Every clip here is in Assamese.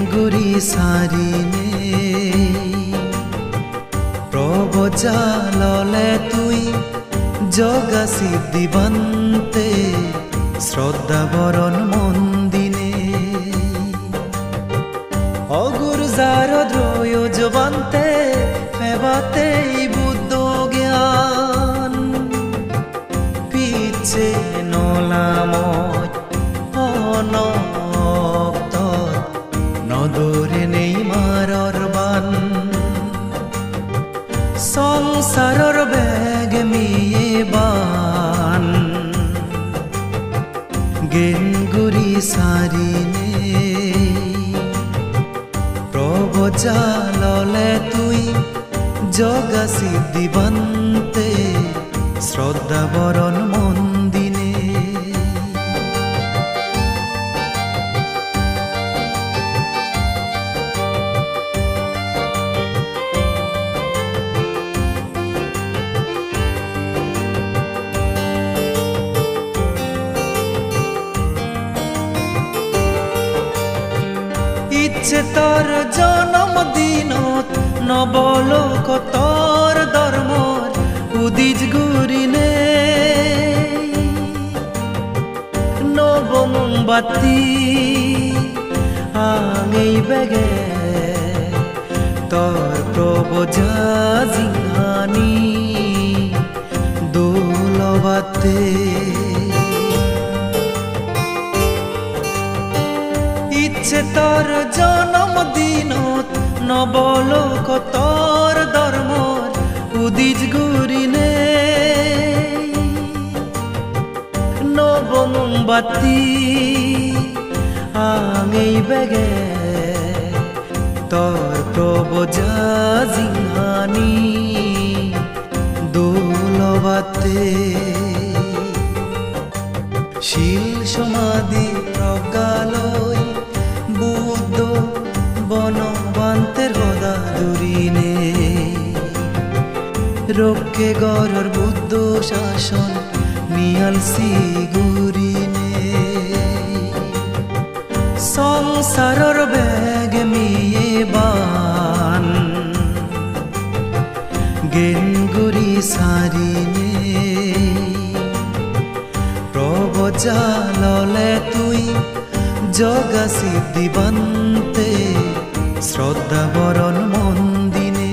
গেংগুৰি চাৰিনে প্রবজাললে তুই জগাসি দিবান্তে শ্রদ্ধা বরণ মন্দিনে অগুর যার দ্রয় জবান্তে ফেবাতে বুদ্ধ জ্ঞান পিছে নলাময় অনক্ত নদরে নেই মারর বান সংসারর বেগ মিয়ে বান গেংগুৰি চাৰিনে প্রবজাললে তুই জগাসি দিবান্তে শ্রদ্ধা বরণ মন্দিনে ইচ্ছে তোর জন্মদিনত নবলোক তোর ধর্মর উদিজ গুরিনে নবমবাতি আঙেই বেগে তোর প্রবজা জিহানি দোলবাতে ইচ্ছে তোর জন্মদিনত নবলোক তোর ধর্মর উদিজ গুরিনে নবমবাতি আঙেই বেগে তোর প্রবজা জিহানি দোলবাতে শিল সমাধি প্রজ্ঞালয় বুদ্ধ বনবান্তের গদা দুরিনে রক্ষে গরর বুদ্ধ শাসন নিয়ালসি গুরিনে সংসারর বেগ মিয়ে বান গেংগুৰি চাৰিনে প্রবজাললে তুই জগাসি দিবান্তে শ্রদ্ধা বরণ মন্দিনে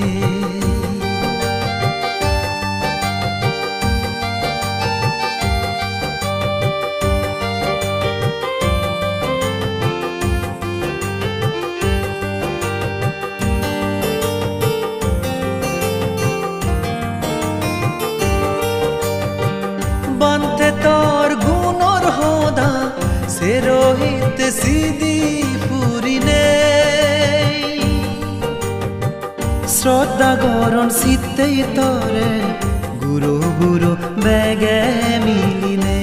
বান্তে তোর গুণর হোদা সে রোহিত সিদি পুরিনে শ্রদ্ধা গরণ সিদ্ধেই তরে গুরু গুরু বেগে মিলিনে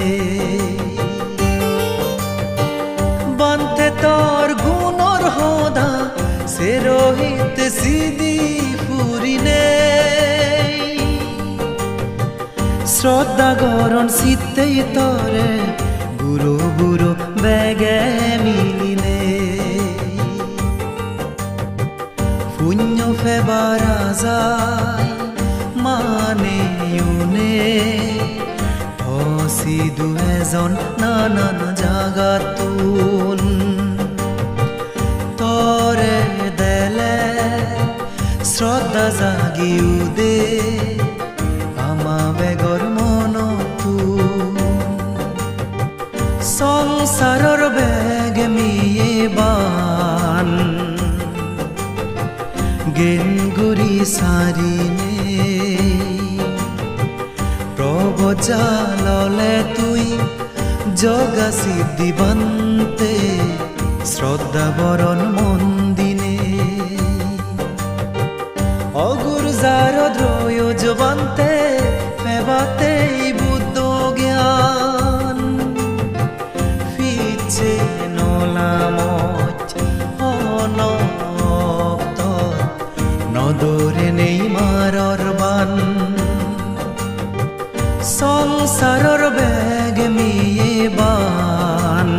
বান্তে তোর গুণর হোদা সে রোহিত সিদি পুরিনে শ্রদ্ধা গরণ সিদ্ধেই তরে গুরু গুরু বেগে মিলিনে পুণ্য ফেবারা যায় মানে ইউনে হসি দুহেজন নানান জাগাতুন তরে দেলে শ্রদ্ধা জাগিউ দে আমা বেগর মনতুন সংসারর বেগ মিয়ে বান গেংগুৰি চাৰিনে প্রবজাললে তুই জগাসি দিবান্তে শ্রদ্ধা বরণ মন্দিনে অগুর যার দ্রয় জবান্তে ফেবাতে বুদ্ধ জ্ঞান পিছে নলাময় অনক্ত নদরে নেই মারর বান সংসারর বেগ মিয়ে বান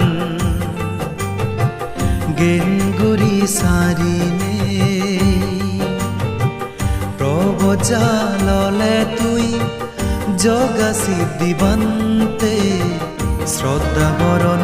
গেংগুৰি বিচাৰিনে প্ৰবজাললে তুই জগা সিদ্ধিবন্তে শ্ৰদ্ধা বৰণ